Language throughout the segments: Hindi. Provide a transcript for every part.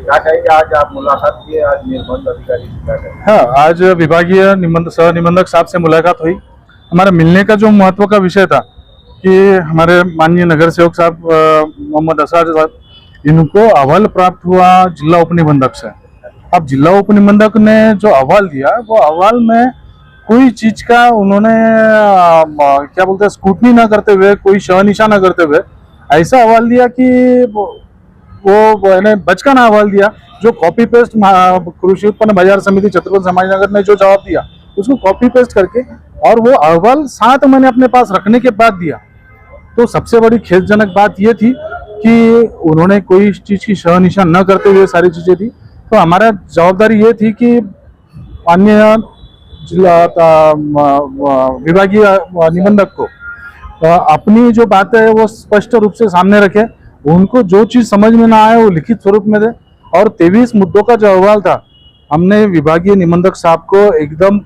क्या कहेंगे, आज आप मुलाकात किए, आज निर्बंध अधिकारी से क्या कहेंगे? हाँ, आज विभागीय सह निबंधक साहब से मुलाकात हुई। हमारा मिलने का जो महत्व का विषय था कि हमारे माननीय नगर सेवक साहब मोहम्मद असरार साहब, इनको अहवाल प्राप्त हुआ जिला उपनिबंधक से। अब जिला उपनिबंधक ने जो अहवाल दिया, वो अहवाल में कोई चीज का उन्होंने क्या बोलते हैं, स्क्रूटनी ना करते हुए, कोई शहनिशा ना करते हुए ऐसा अहवाल दिया कि वो बचकाना अहवाल दिया, जो कॉपी पेस्ट कृषि उत्पन्न बाजार समिति छत्रपति समाजनगर ने जो जवाब दिया उसको कॉपी पेस्ट करके, और वो अहवाल 7 महीने अपने पास रखने के बाद दिया। तो सबसे बड़ी खेदजनक बात ये थी कि उन्होंने कोई चीज की शहनिशा न करते हुए सारी चीजें थी। तो हमारा जवाबदारी ये थी कि माननीय जिला विभागीय निबंधक को अपनी जो बात है वो स्पष्ट रूप से सामने रखे, उनको जो चीज समझ में ना आए वो लिखित स्वरूप में दे। और 23 मुद्दों का जो अहवाल था, हमने विभागीय निबंधक साहब को एकदम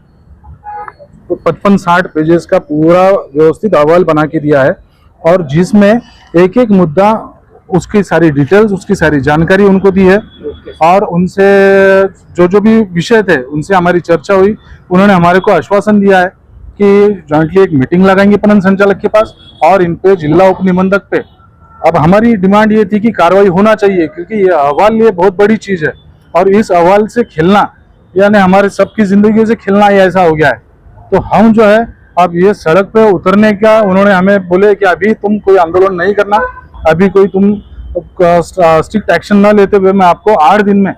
55-60 पेजेस का पूरा व्यवस्थित अहवाल बना के दिया है, और जिसमें एक एक मुद्दा, उसकी सारी डिटेल्स, उसकी सारी जानकारी उनको दी है। और उनसे जो भी विषय थे उनसे हमारी चर्चा हुई। उन्होंने हमारे को आश्वासन दिया है कि जॉइंटली एक मीटिंग लगाएंगे पणन संचालक के पास, और इन पे जिला उप निबंधक पे। अब हमारी डिमांड ये थी कि कार्रवाई होना चाहिए, क्योंकि ये अहवाल ये बहुत बड़ी चीज है, और इस अहवाल से खेलना यानी हमारे सबकी जिंदगी से खेलना ही ऐसा हो गया है। तो हम जो है अब ये सड़क पे उतरने का, उन्होंने हमें बोले कि अभी तुम कोई आंदोलन नहीं करना, अभी कोई तुम स्ट्रिक्ट एक्शन न लेते हुए मैं आपको 8 दिन में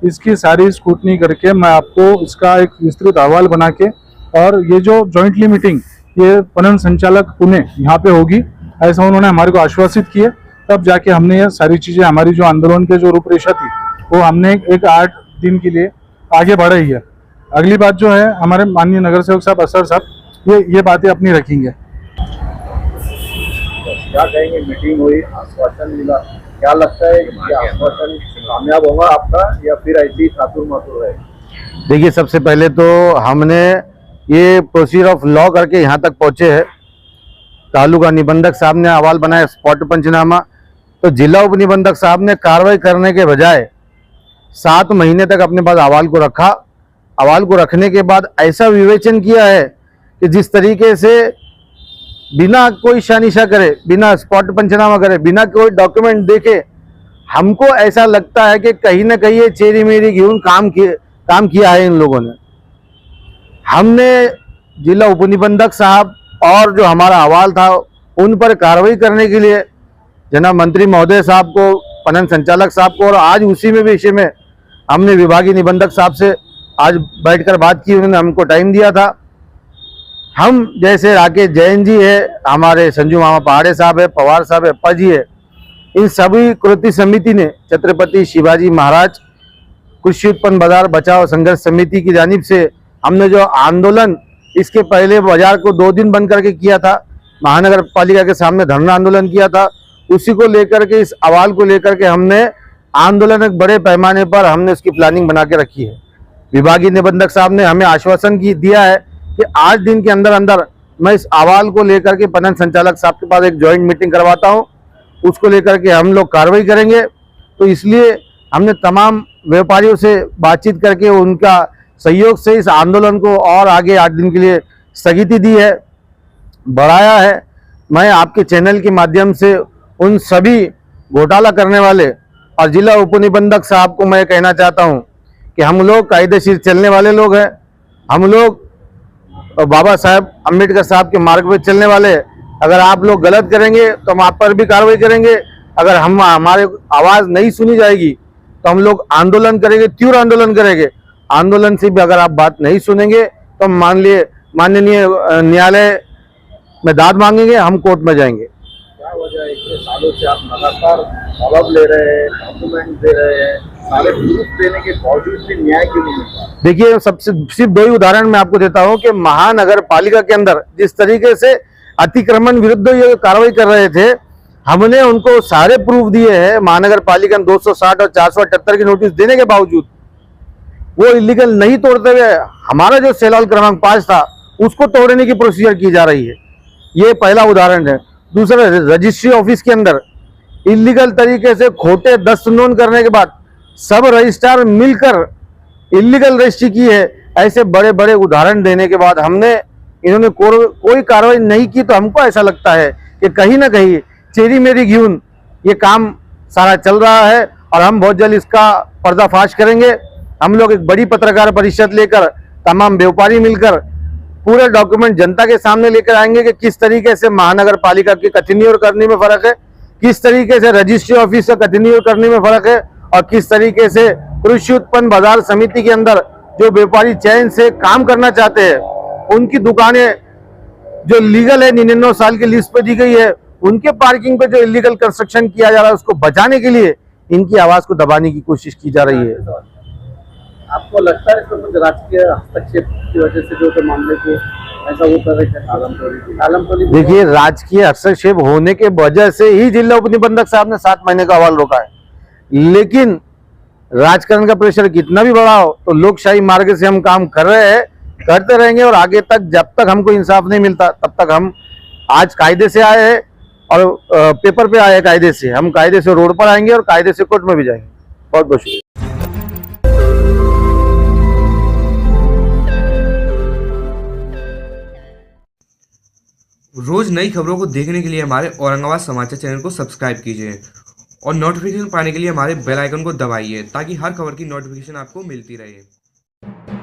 इसकी सारी स्क्रूटनी करके मैं आपको इसका एक विस्तृत अहवाल बना के, और ये जो जॉइंटली मीटिंग ये पणन संचालक पुणे यहाँ पे होगी, ऐसा उन्होंने हमारे को आश्वासित किए। तब जाके हमने ये सारी चीजें, हमारी जो आंदोलन के जो रूपरेखा थी वो हमने एक 8 दिन के लिए आगे बढ़ाई है। अगली बात जो है, हमारे माननीय नगर सेवक साहब असर साहब ये बातें अपनी रखेंगे। क्या कहेंगे, मीटिंग हुई, आश्वासन मिला, क्या लगता है कि आश्वासन कामयाब होगा आपका या फिर ऐसे ही थातुर मातुर रहेगा? देखिए, सबसे पहले तो हमने ये प्रोसीजर ऑफ लॉ करके यहाँ तक पहुँचे हैं। तालुका निबंधक साहब ने अहवाल बनाया स्पॉट पंचनामा, तो जिला उप निबंधक साहब ने कार्रवाई करने के बजाय 7 महीने तक अपने पास अहवाल को रखा। अहवाल को रखने के बाद ऐसा विवेचन किया है कि जिस तरीके से बिना कोई शानिशा करे, बिना स्पॉट पंचनामा करे, बिना कोई डॉक्यूमेंट देखे, हमको ऐसा लगता है कि कहीं ना कहीं ये चेरी मेरी घेऊन काम किया है इन लोगों ने। हमने जिला उपनिबंधक साहब और जो हमारा अहवाल था उन पर कार्रवाई करने के लिए जनाब मंत्री महोदय साहब को, पणन संचालक साहब को, और आज उसी में विषय में हमने विभागीय निबंधक साहब से आज बैठकर बात की। उन्होंने हमको टाइम दिया था। हम जैसे राकेश जैन जी है, हमारे संजू मामा पहाड़े साहब है, पवार साहब है, अप्पा जी है, इन सभी कृति समिति ने छत्रपति शिवाजी महाराज कृषि उत्पन्न बाजार बचाव संघर्ष समिति की जानिब से हमने जो आंदोलन इसके पहले बाजार को 2 दिन बंद करके किया था, महानगर पालिका के सामने धरना आंदोलन किया था, उसी को लेकर के, इस अहवाल को लेकर के हमने आंदोलन एक बड़े पैमाने पर हमने उसकी प्लानिंग बना के रखी है। विभागीय निबंधक साहब ने हमें आश्वासन दिया है कि 8 दिन के अंदर अंदर मैं इस अहवाल को लेकर के पणन संचालक साहब के पास एक ज्वाइंट मीटिंग करवाता हूं, उसको लेकर के हम लोग कार्रवाई करेंगे। तो इसलिए हमने तमाम व्यापारियों से बातचीत करके उनका सहयोग से इस आंदोलन को और आगे 8 दिन के लिए स्थगिति दी है, बढ़ाया है। मैं आपके चैनल के माध्यम से उन सभी घोटाला करने वाले और जिला उपनिबंधक साहब को मैं कहना चाहता हूं कि हम लोग कायदेशीर चलने वाले लोग हैं, हम लोग बाबा साहब अम्बेडकर साहब के मार्ग पे चलने वाले। अगर आप लोग गलत करेंगे तो हम आप पर भी कार्रवाई करेंगे। अगर हमारे आवाज़ नहीं सुनी जाएगी तो हम लोग आंदोलन करेंगे, तीव्र आंदोलन करेंगे। आंदोलन से भी अगर आप बात नहीं सुनेंगे तो हम माननीय न्यायालय में दाद मांगेंगे, हम कोर्ट में जाएंगे। क्या वजह है, इतने सालों से आप लगातार जवाब ले रहे हैं, डॉक्यूमेंट दे रहे हैं, सारे प्रूफ देने के बावजूद भी न्याय क्यों नहीं मिलता? देखिए, सबसे सिर्फ 2 ही उदाहरण मैं आपको देता हूं कि महानगर पालिका के अंदर जिस तरीके से अतिक्रमण विरुद्ध ये कार्रवाई कर रहे थे, हमने उनको सारे प्रूफ दिए हैं। महानगर पालिका ने 260 और 478 की नोटिस देने के बावजूद वो इलीगल नहीं तोड़ते हुए हमारा जो सेलॉल क्रमांक 5 था उसको तोड़ने की प्रोसीजर की जा रही है। ये पहला उदाहरण है। दूसरा, रजिस्ट्री ऑफिस के अंदर इलीगल तरीके से खोटे 10 नोन करने के बाद सब रजिस्ट्रार मिलकर इलीगल रजिस्ट्री की है। ऐसे बड़े बड़े उदाहरण देने के बाद इन्होंने कोई कार्रवाई नहीं की, तो हमको ऐसा लगता है कि कहीं ना कहीं चेरी मेरी घिउन ये काम सारा चल रहा है और हम बहुत जल्द इसका पर्दाफाश करेंगे। हम लोग एक बड़ी पत्रकार परिषद लेकर तमाम व्यापारी मिलकर पूरे डॉक्यूमेंट जनता के सामने लेकर आएंगे कि किस तरीके से महानगर पालिका की कथनी और करनी में फर्क है, किस तरीके से रजिस्ट्री ऑफिस का कथनी और करने में फर्क है, और किस तरीके से कृषि उत्पन्न बाजार समिति के अंदर जो व्यापारी चैन से काम करना चाहते हैं, उनकी दुकानें जो लीगल है 99 साल की लिस्ट पे दी गई है, उनके पार्किंग पे जो इलीगल कंस्ट्रक्शन किया जा रहा है उसको बचाने के लिए इनकी आवाज को दबाने की कोशिश की जा रही है। आपको लगता है इसमें कुछ राजकीय हस्तक्षेप की वजह से जो मामले को ऐसा वो कर रहे थे आलमटोली? देखिए, राजकीय हस्तक्षेप होने के वजह से ही जिला उपनिबंधक साहब ने 7 महीने का अहवाल रोका है। लेकिन राजकारण का प्रेशर कितना भी बड़ा हो तो लोकशाही मार्ग से हम काम कर रहे हैं, करते रहेंगे और आगे तक जब तक हमको इंसाफ नहीं मिलता तब तक हम आज कायदे से आए हैं और पेपर पे आए हैं कायदे से, हम कायदे से रोड पर आएंगे और कायदे से कोर्ट में भी जाएंगे। बहुत बहुत शुक्रिया। रोज नई खबरों को देखने के लिए हमारे औरंगाबाद समाचार चैनल को सब्सक्राइब कीजिए और नोटिफिकेशन पाने के लिए हमारे बेल आइकन को दबाइए ताकि हर खबर की नोटिफिकेशन आपको मिलती रहे।